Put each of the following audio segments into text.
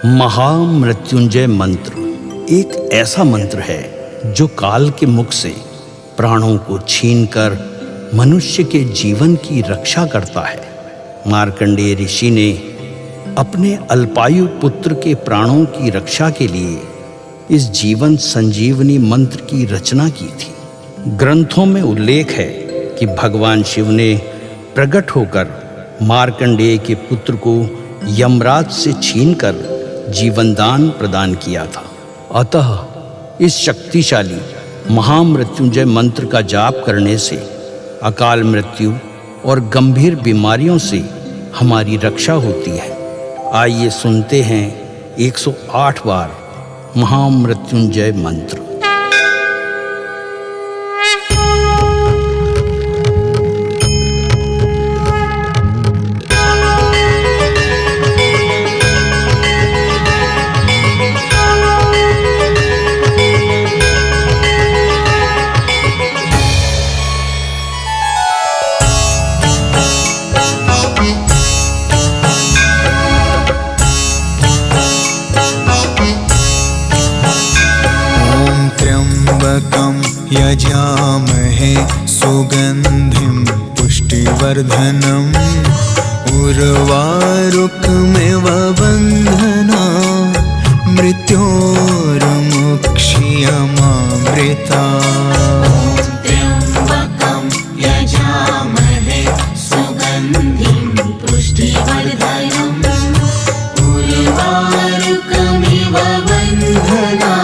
महामृत्युंजय मंत्र एक ऐसा मंत्र है जो काल के मुख से प्राणों को छीनकर मनुष्य के जीवन की रक्षा करता है। मार्कंडेय ऋषि ने अपने अल्पायु पुत्र के प्राणों की रक्षा के लिए इस जीवन संजीवनी मंत्र की रचना की थी। ग्रंथों में उल्लेख है कि भगवान शिव ने प्रकट होकर मार्कंडेय के पुत्र को यमराज से छीनकर जीवनदान प्रदान किया था। अतः इस शक्तिशाली महामृत्युंजय मंत्र का जाप करने से अकाल मृत्यु और गंभीर बीमारियों से हमारी रक्षा होती है। आइए सुनते हैं 108 बार महामृत्युंजय मंत्र। यजामहे सुगंधिं पुष्टिवर्धनम् उर्वारुकमिव बन्धना मृत्योर्मुक्षीयमामृता। त्र्यम्बकं यजामहे सुगन्धिं पुष्टिवर्धनम् उर्वारुकमिव बन्धना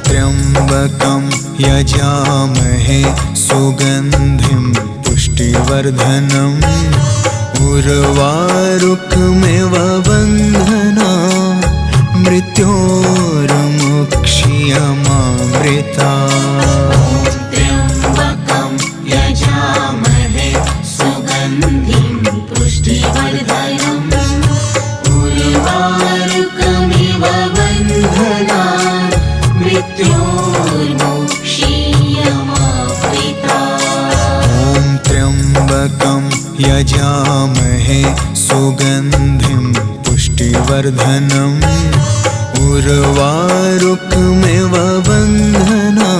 त्र्यम्बकं यजामहे सुगन्धिं पुष्टिवर्धनम् उर्वारुकमिव बन्धना मृत्योर्मुक्षीयमामृता। त्र्यम्बकं यजामहे सुगन्धिं पुष्टिवर्धनम् उर्वारुकमिव बन्धना मृत्योर्मुक्षीयमामृता। त्र्यम्बकं यजामहे सुगन्धिं पुष्टिवर्धनम् उर्वारुकमिव बन्धना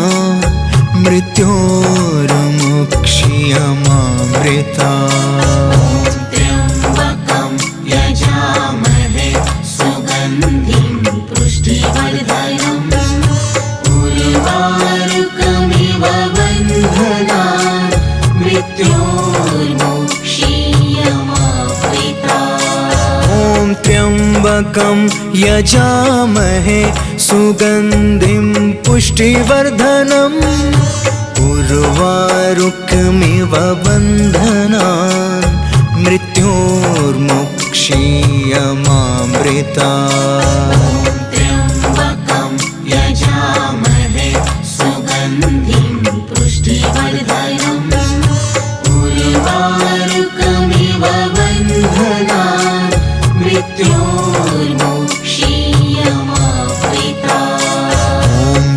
मृत्योर्मुक्षीयमामृता। त्र्यम्बकं यजामहे सुगन्धिं पुष्टिवर्धनम् उर्वारुकमिव बन्धना मृत्योर्मुक्षीयमामृता। त्र्यम्बकं यजामहे सुगन्धिं पुष्टिवर्धनम् उर्वारुकमिव बन्धना मृत्योर्मुक्षीयमामृता। त्र्यम्बकं यजामहे सुगन्धिं पुष्टिवर्धनम् उर्वारुकमिव बन्धना मृत्योर्मुक्षीयमामृता।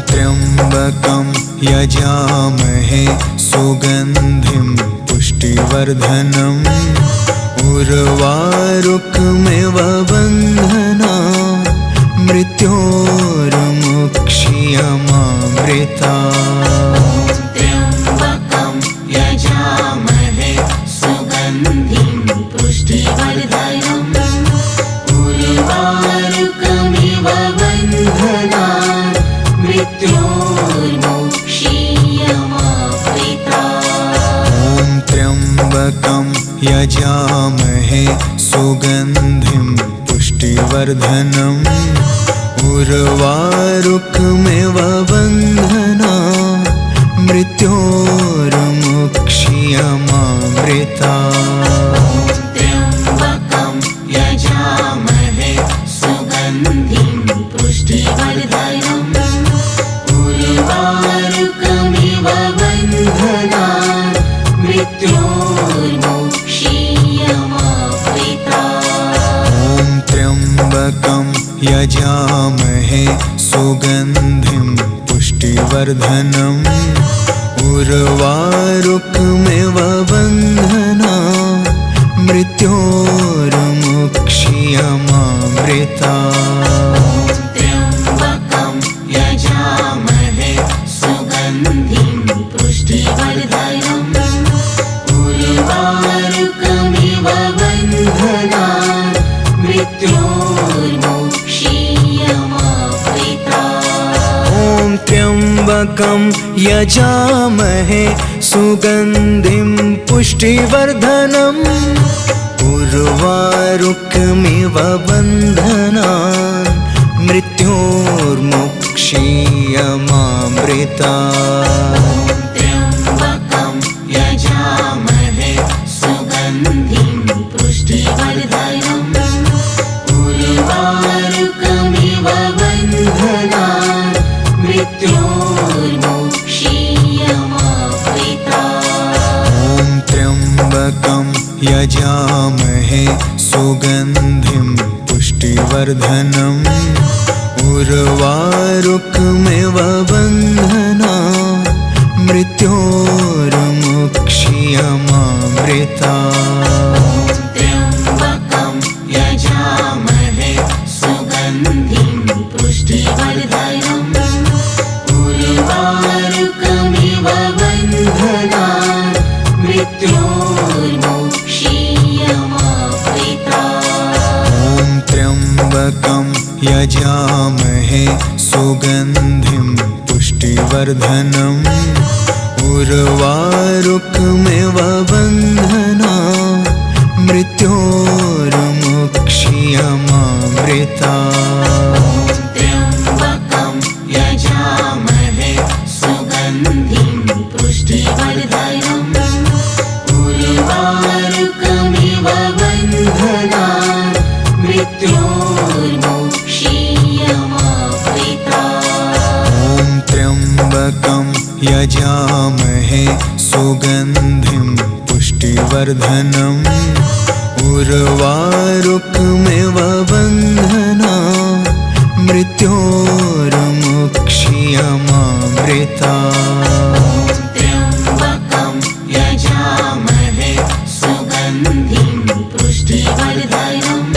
त्र्यम्बकं यजामहे सुगन्धिं पुष्टिवर्धनम् उर्वारुकमिव बन्धना मृत्योर्मुक्षीयमामृता। त्र्यम्बकं यजामहे सुगन्धिं पुष्टिवर्धनम् उर्वारुकमिव बन्धना मृत्योर्मुक्षीयमामृता। त्र्यम्बकं यजामहे सुगन्धिं पुष्टिवर्धनम् उर्वारुकमिव बन्धना मृत्योर्मुक्षीयमामृता। त्र्यम्बकं यजामहे सुगन्धिं पुष्टिवर्धनम् उर्वारुकमिव बन्धना मृत्योर्मुक्षीयमामृता। त्र्यम्बकं यजामहे सुगन्धिं पुष्टिवर्धनम् उर्वारुकमिव बन्धना मृत्योर्मुक्षीयमामृता त्र्यम्बकं यजामहे सुगन्धिं पुष्टिवर्धनम् उर्वारुकमिव बन्धनान् मृत्योर्मुक्षीयमामृता ॐ त्र्यम्बकं यजामहे सुगन्धिं पुष्टिवर्धनम् उर्वारुकमिव बन्धनान् मृत्योर्मुक्षीयमामृता त्र्यम्बकं यजामहे सुगन्धिं पुष्टिवर्धनम् उर्वारुकमिव बन्धनान् मृत्योर्मुक्षीयमामृता ॐ त्र्यम्बकं यजामहे सुगन्धिं पुष्टिवर्धनम् उर्वारुकमिव बन्धनान् मृत्योर्मुक्षीयमामृता त्र्यम्बकं यजामहे सुगन्धिं पुष्टिवर्धनम् उर्वारुकमिव बन्धनान् मृत्योर्मुक्षीयमामृता ॐ त्र्यम्बकं यजामहे सुगन्धिं पुष्टिवर्धनम् उर्वारुकमिव बन्धनान् मृत्योर्मुक्षीयमामृता त्र्यम्बकं यजामहे सुगन्धिं पुष्टिवर्धनम् उर्वारुकमिव बन्धनान् मृत्योर्मुक्षीयमामृता ॐ त्र्यम्बकं यजामहे सुगन्धिं पुष्टिवर्धनम् उर्वारुकमिव बन्धनान् मृत्योर्मुक्षीयमामृता त्र्यम्बकं यजामहे सुगन्धिं पुष्टिवर्धनम्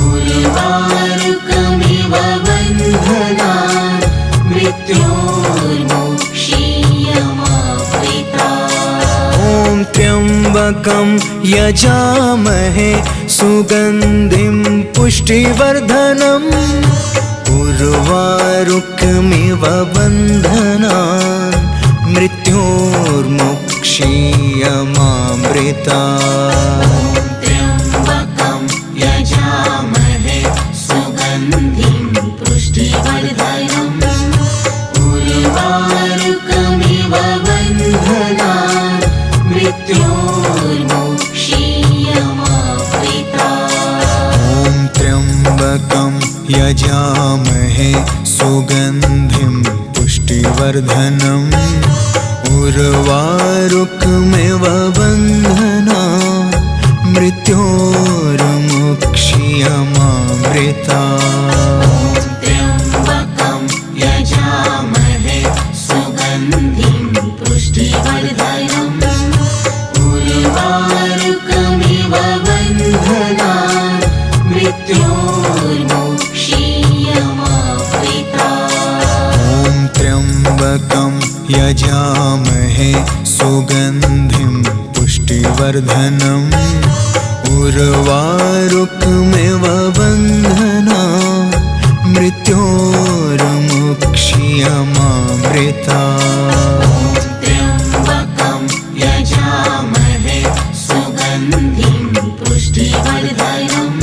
उर्वारुकमिव बन्धनान् मृत्योर्मुक्षीयमामृता ॐ त्र्यम्बकं यजामहे सुगन्धिं पुष्टिवर्धनम् उर्वारुकमिव बन्धनान् मृत्योर्मुक्षीयमामृता त्र्यम्बकं यजामहे सुगन्धिं पुष्टिवर्धनम् उर्वारुकमिव बन्धनान् मृत्योर्मुक्षीयमामृता ॐ त्र्यम्बकं यजामहे सुगन्धिं पुष्टिवर्धनम् उर्वारुकमिव बन्धनान् मृत्योर्मुक्षीयमामृता त्र्यम्बकं यजामहे सुगन्धिं पुष्टिवर्धनम् उर्वारुकमिव बन्धनान् मृत्योर्मुक्षीयमामृता ॐ त्र्यम्बकं यजामहे सुगन्धिं पुष्टिवर्धनम् उर्वारुकमिव बन्धनान् मृत्योर्मुक्षीयमामृता त्र्यम्बकं यजामहे सुगन्धिं पुष्टिवर्धनम्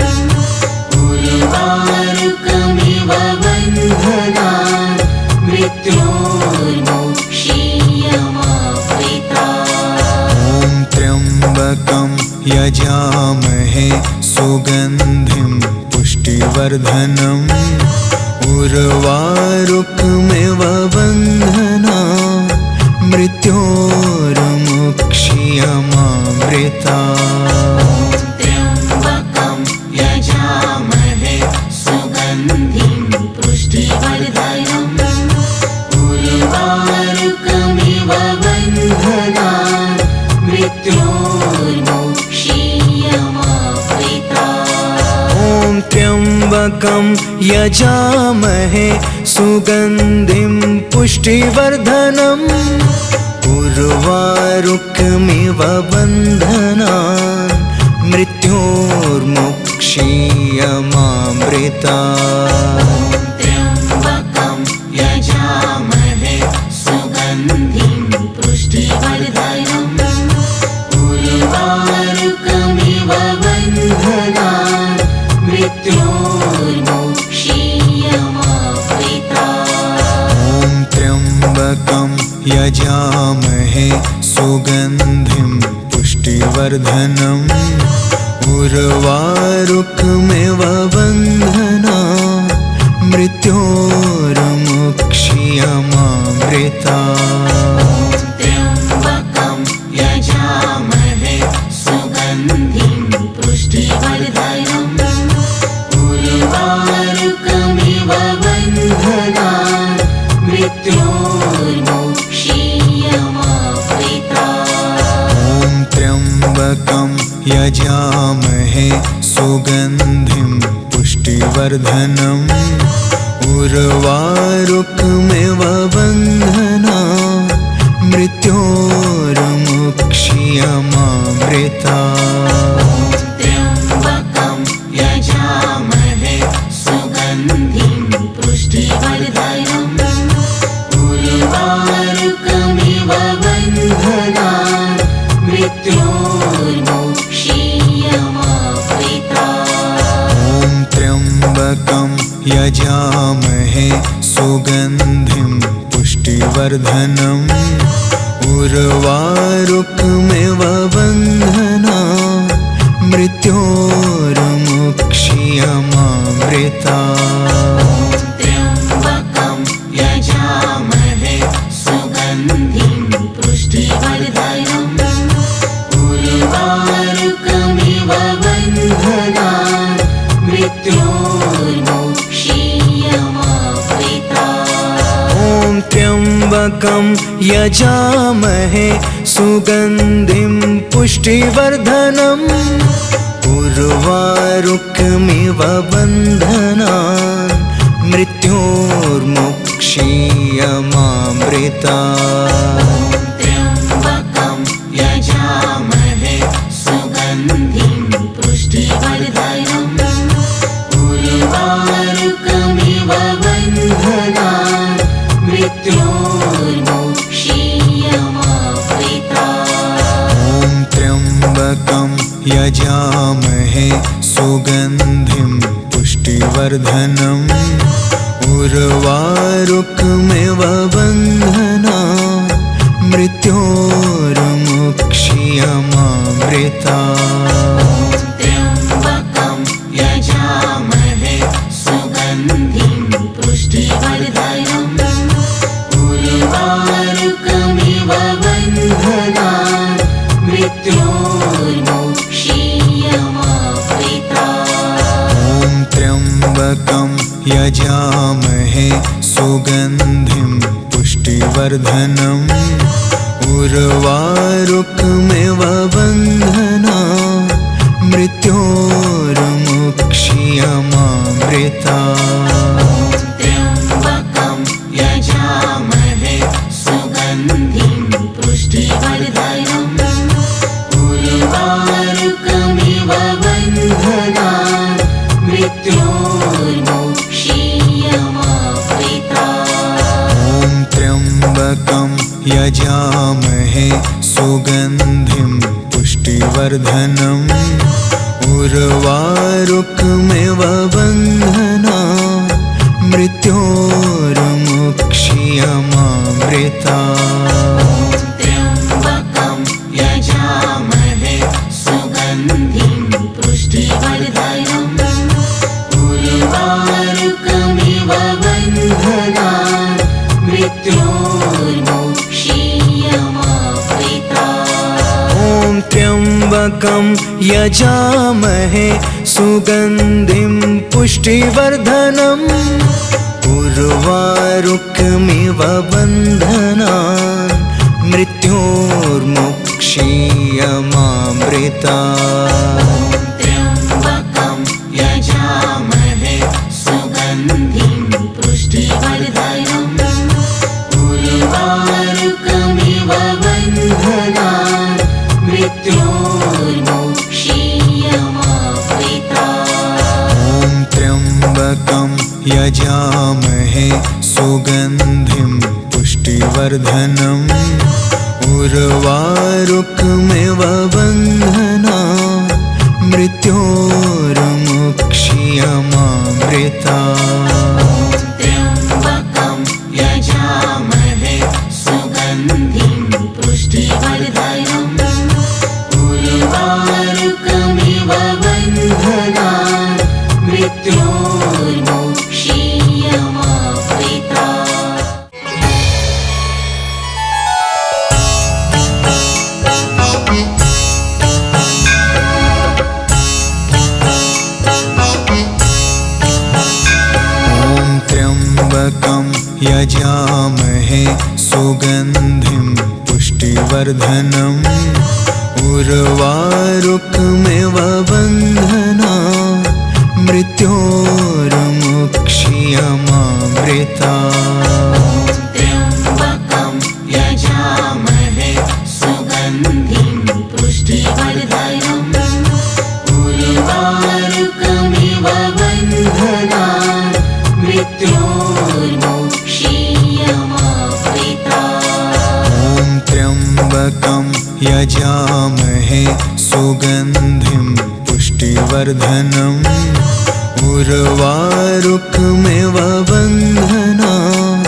उर्वारुकमिव बन्धनान् मृत्योर्मुक्षीयमामृता ॐ त्र्यम्बकं यजामहे सुगन्धिं पुष्टिवर्धनम् उर्वारुकमिव बन्धनान् मृत्योर्मुक्षीयमामृता त्र्यम्बकं यजामहे सुगन्धिं पुष्टिवर्धनम् उर्वारुकमिव त्र्यम्बकं यजामहे सुगन्धिं पुष्टिवर्धनम् उर्वारुकमिव बन्धनान् मृत्योर्मुक्षीयमामृतात्। त्र्यम्बकं यजामहे सुगन्धिं पुष्टिवर्धनम् उर्वारुकमिव बन्धनान् मृत्योर्मुक्षीयमामृतात्। ॐ त्र्यम्बकं यजामहे सुगन्धिं पुष्टिवर्धनम् उर्वारुकमिव बन्धनान् मृत्योर्मुक्षीयमामृतात्। त्र्यम्बकं यजामहे सुगन्धिं पुष्टिवर्धनम् उर्वारुकमिव बन्धनान् मृत्योर्मुक्षीयमामृतात्। ॐ त्र्यम्बकं यजामहे सुगन्धिं पुष्टिवर्धनम् उर्वारुकमिव बन्धनान् मृत्योर्मुक्षीयमामृतात्। त्र्यम्बकं यजामहे सुगन्धिं पुष्टिवर्धनम् उर्वारुकमिव बन्धनान् मृत्योर्मुक्षीयमामृतात्। ॐ त्र्यम्बकं यजामहे सुगन्धिं पुष्टिवर्धनम् उर्वारुकमिव बन्धनान् मृत्योर्मुक्षीयमामृतात्। त्र्यम्बकं यजामहे सुगन्धिं पुष्टिवर्धनम् उर्वारुकमिव बन्धनान् मृत्योर्मुक्षीयमामृतात्। ॐ त्र्यम्बकं यजामहे सुगन्धिं पुष्टिवर्धनम् उर्वारुकमिव बन्धनान् मृत्योर्मुक्षीयमामृतात्। त्र्यम्बकं यजामहे सुगन्धिं पुष्टिवर्धनम् उर्वारुकमिव बन्धनान् मृत्योर्मुक्षीयमामृतात्। ॐ त्र्यम्बकं यजामहे सुगन्धिं पुष्टिवर्धनम् उर्वारुकमिव बन्धनान् मृत्योर्मुक्षीयमामृतात्। त्र्यम्बकं यजामहे सुगन्धिं पुष्टिवर्धनम् उर्वारुकमिव बन्धनान् मृत्योर्मुक्षीयमामृतात्। ॐ त्र्यम्बकं यजामहे सुगन्धिं पुष्टिवर्धनम् उर्वारुकमिव बन्धनान् मृत्योर्मुक्षीयमामृतात्। त्र्यम्बकं यजामहे सुगन्धिं पुष्टिवर्धनम् उर्वारुकमिव बन्धनान् मृत्योर्मुक्षीयमामृतात्। ॐ त्र्यम्बकं यजामहे सुगन्धिं पुष्टिवर्धनम् उर्वारुकमिव बन्धनान् मृत्योर्मुक्षीयमामृतात्। त्र्यम्बकं यजामहे सुगन्धिं पुष्टिवर्धनम् उर्वारुकमिव बन्धनान् मृत्योर्मुक्षीयमामृतात्। ॐ त्र्यम्बकं यजामहे सुगन्धिं पुष्टिवर्धनम् उर्वारुकमिव बन्धनान् मृत्योर्मुक्षीयमामृतात्। त्र्यम्बकं यजामहे यजामहे सुगन्धिं पुष्टिवर्धनम् उर्वारुकमिव बन्धनान् मृत्योर्मुक्ष्यमामृतात्। त्र्यम्बकं यजामहे सुगन्धिं पुष्टिवर्धनम् उर्वारुकमिव बन्धनान् मृत्योर्मुक्ष्यमामृतात्। त्र्यम्बकं यजामहे सुगन्धिं पुष्टिवर्धनम् उर्वारुकमिव बन्धनान् मृत्योर्मुक्ष्यमामृतात्। त्र्यम्बकं यजामहे सुगन्धिं पुष्टिवर्धनम् उर्वारुकमिव बन्धनान् मृत्योर्मुक्ष्यमामृतात्। त्र्यम्बकं यजामहे सुगन्धिं पुष्टिवर्धनम् उर्वारुकमिव बन्धनान्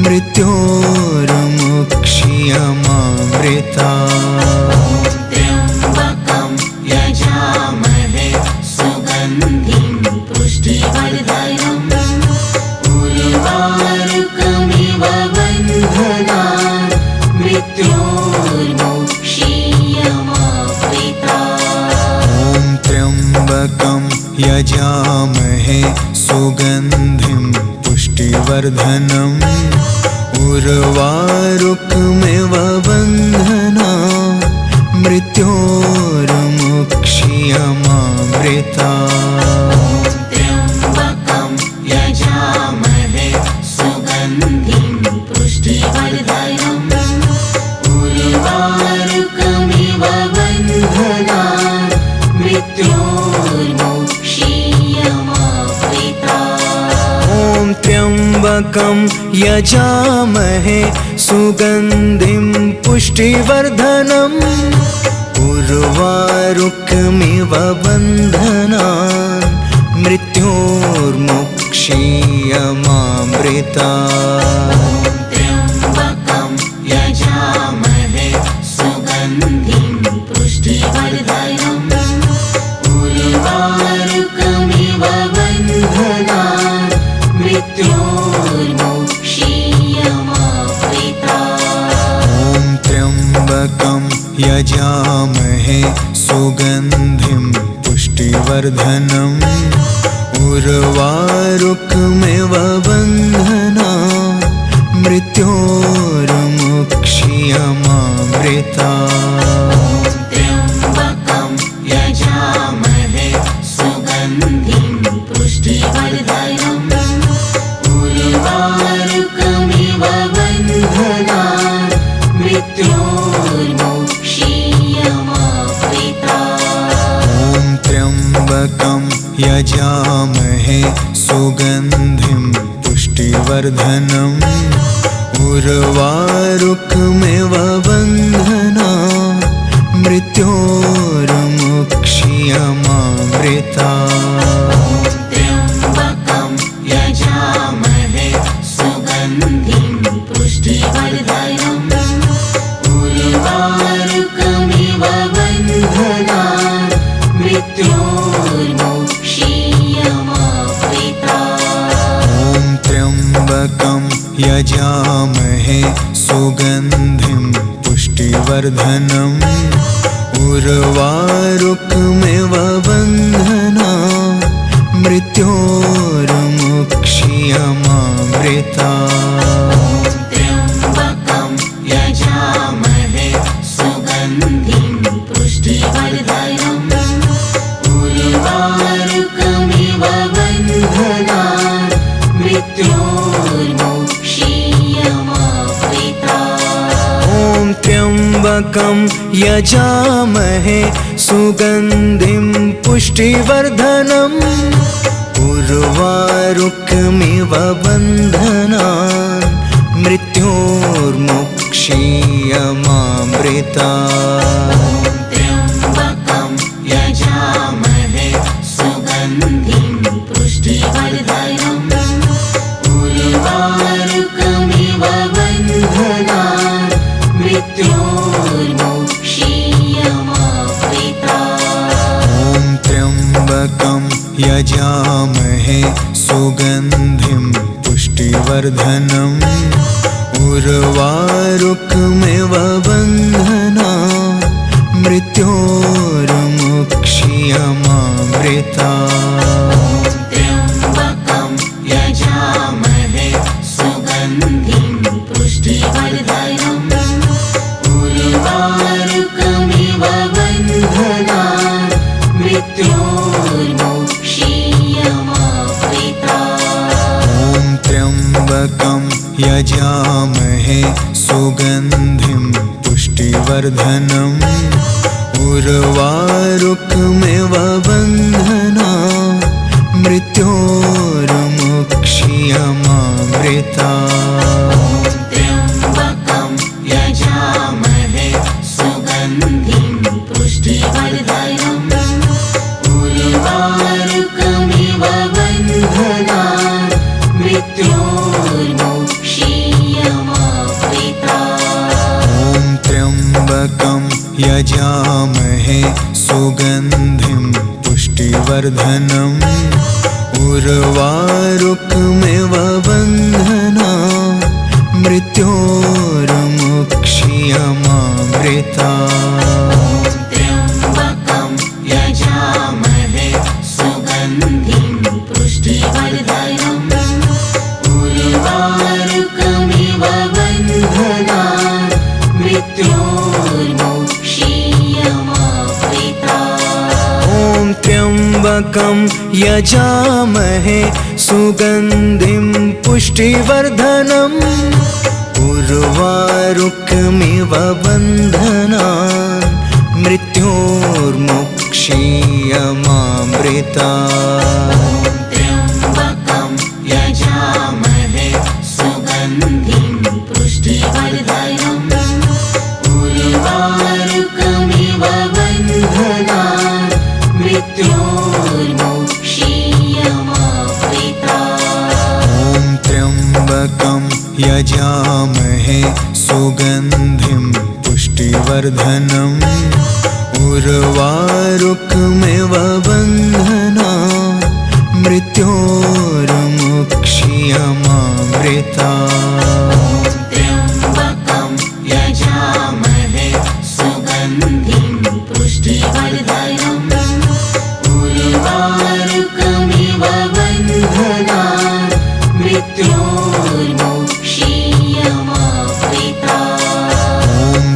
मृत्योर्मुक्ष्यमामृतात्। त्र्यम्बकं यजामहे सुगन्धिं पुष्टिवर्धनम् उर्वारुकमिव बन्धनान् मृत्योर्मुक्ष्यमामृतात्। त्र्यम्बकं यजामहे सुगन्धिं पुष्टिवर्धनम् उर्वारुकमिव बन्धनान् मृत्योर्मुक्ष्यमामृतात्। त्र्यम्बकं यजामहे सुगन्धिं पुष्टिवर्धनम् उर्वारुकमिव बन्धनान् मृत्योर्मुक्ष्यमामृतात्। त्र्यम्बकं यजामहे सुगन्धिं पुष्टिवर्धनम् उर्वारुकमिव बन्धनान् मृत्योर्मुक्ष्यमामृतात्। त्र्यम्बकं यजामहे सुगन्धिं पुष्टिवर्धनम् उर्वारुकमिव बन्धनान् मृत्योर्मुक्ष्यमामृतात्। त्र्यम्बकं यजामहे सुगन्धिं पुष्टिवर्धनम् उर्वारुकमिव बन्धनान् मृत्योर्मुक्ष्यमामृतात्। त्र्यम्बकं यजामहे सुगन्धिं पुष्टिवर्धनम् उर्वारुकमिव बन्धनान् मृत्योर्मुक्ष्यमामृतात्। त्र्यम्बकं यजामहे सुगन्धिं पुष्टिवर्धनम् उर्वारुकमिव बन्धनान् मृत्योर्मुक्ष्यमामृतात्। त्र्यम्बकं यजामहे सुगन्धिं पुष्टिवर्धनम् उर्वारुकमिव बन्धनान् मृत्योर्मुक्ष्यमामृतात्। त्र्यम्बकं यजामहे सुगन्धिं पुष्टिवर्धनम् उर्वारुकमिव बन्धनान् मृत्योर्मुक्ष्यमामृतात्। त्र्यम्बकं यजामहे सुगन्धिं पुष्टिवर्धनम् उर्वारुकमिव बन्धनान् मृत्योर्मुक्ष्यमामृतात्। त्र्यम्बकं यजामहे सुगन्धिं पुष्टिवर्धनम् उर्वारुकमिव बन्धनान् मृत्योर्मुक्षीयमामृतात्। त्र्यम्बकं यजामहे सुगन्धिं पुष्टिवर्धनम् उर्वारुकमिव बन्धनान् मृत्योर्मुक्षीयमामृतात्। ॐ त्र्यम्बकं यजामहे सुगन्धिं पुष्टिवर्धनम् उर्वारुकमिव बन्धनान् मृत्योर्मुक्षीयमामृतात्। त्र्यम्बकं यजामहे सुगन्धिं पुष्टिवर्धनम् उर्वारुकमिव बन्धनान् मृत्योर्मुक्षीयमामृतात्। ॐ त्र्यम्बकं यजामहे सुगन्धिं पुष्टिवर्धनम् उर्वारुकमिव बन्धनान् मृत्योर्मुक्षीयमामृतात्। त्र्यम्बकं यजामहे सुगन्धिं पुष्टिवर्धनम् उर्वारुकमिव बन्धनान् मृत्योर्मुक्षीयमामृतात्। ॐ त्र्यम्बकं यजामहे सुगन्धिं पुष्टिवर्धनम् उर्वारुकमिव बन्धनान् मृत्योर्मुक्षीयमामृतात्। त्र्यम्बकं यजामहे सुगन्धिं पुष्टिवर्धनम् उर्वारुकमिव बन्धनान् मृत्योर्मुक्षीयमामृतात्। ॐ त्र्यम्बकं यजामहे सुगन्धिं पुष्टिवर्धनम् उर्वारुकमिव बन्धनान् मृत्योर्मुक्षीयमामृतात्। त्र्यम्बकं यजामहे सुगन्धिं पुष्टिवर्धनम् उर्वारुकमिव बन्धनान् मृत्योर्मुक्षीयमामृतात्। ॐ त्र्यम्बकं यजामहे सुगन्धिं पुष्टिवर्धनम् उर्वारुकमिव बन्धनान् मृत्योर्मुक्षीयमामृतात्। त्र्यम्बकं यजामहे सुगन्धिं पुष्टिवर्धनम् उर्वारुकमिव बन्धनान् मृत्योर्मुक्षीयमामृतात्। ॐ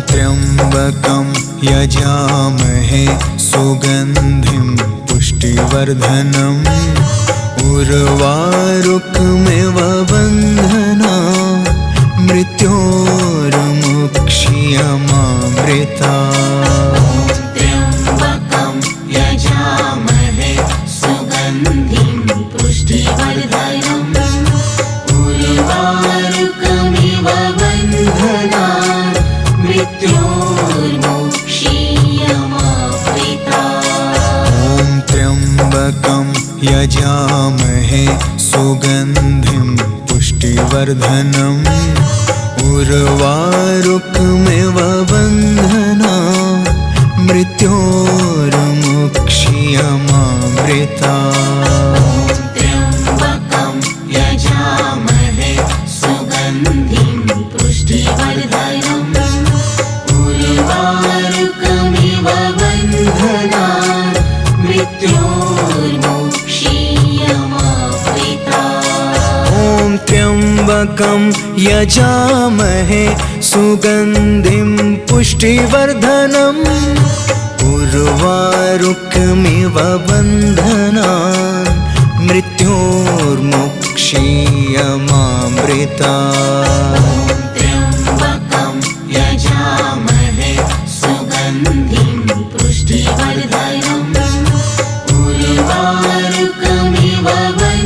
त्र्यम्बकं यजामहे सुगन्धिं पुष्टिवर्धनम् उर्वारुकमिव बन्धनान् मृत्योर्मुक्षीयमामृतात्। त्र्यम्बकं यजामहे सुगन्धिं पुष्टिवर्धनम् उर्वारुकमिव बन्धनान् मृत्योर्मुक्षीयमामृतात्। ॐ त्र्यम्बकं यजामहे सुगन्धिं पुष्टिवर्धनम् उर्वारुकमिव बन्धनान् मृत्योर्मुक्षीयमामृतात्। त्र्यम्बकं यजामहे सुगन्धिं पुष्टिवर्धनम् उर्वारुकमिव बन्धनान् मृत्योर्मुक्षीयमामृतात्। ॐ त्र्यम्बकं यजामहे सुगन्धिं पुष्टिवर्धनम् उर्वारुकमिव बन्धनान् मृत्योर्मुक्षीयमामृतात्। त्र्यम्बकं यजामहे सुगन्धिं पुष्टिवर्धनम् उर्वारुकमिव बन्धनान्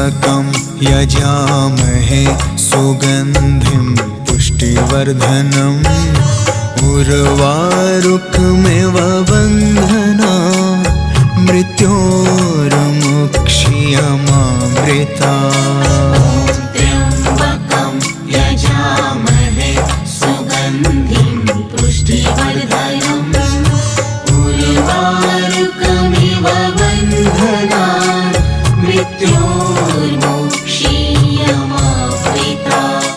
त्र्यम्बकं यजामहे सुगन्धिं पुष्टिवर्धनम् उर्वारुकमिव बन्धनान् मृत्योर्मुक्षीयमामृतात्।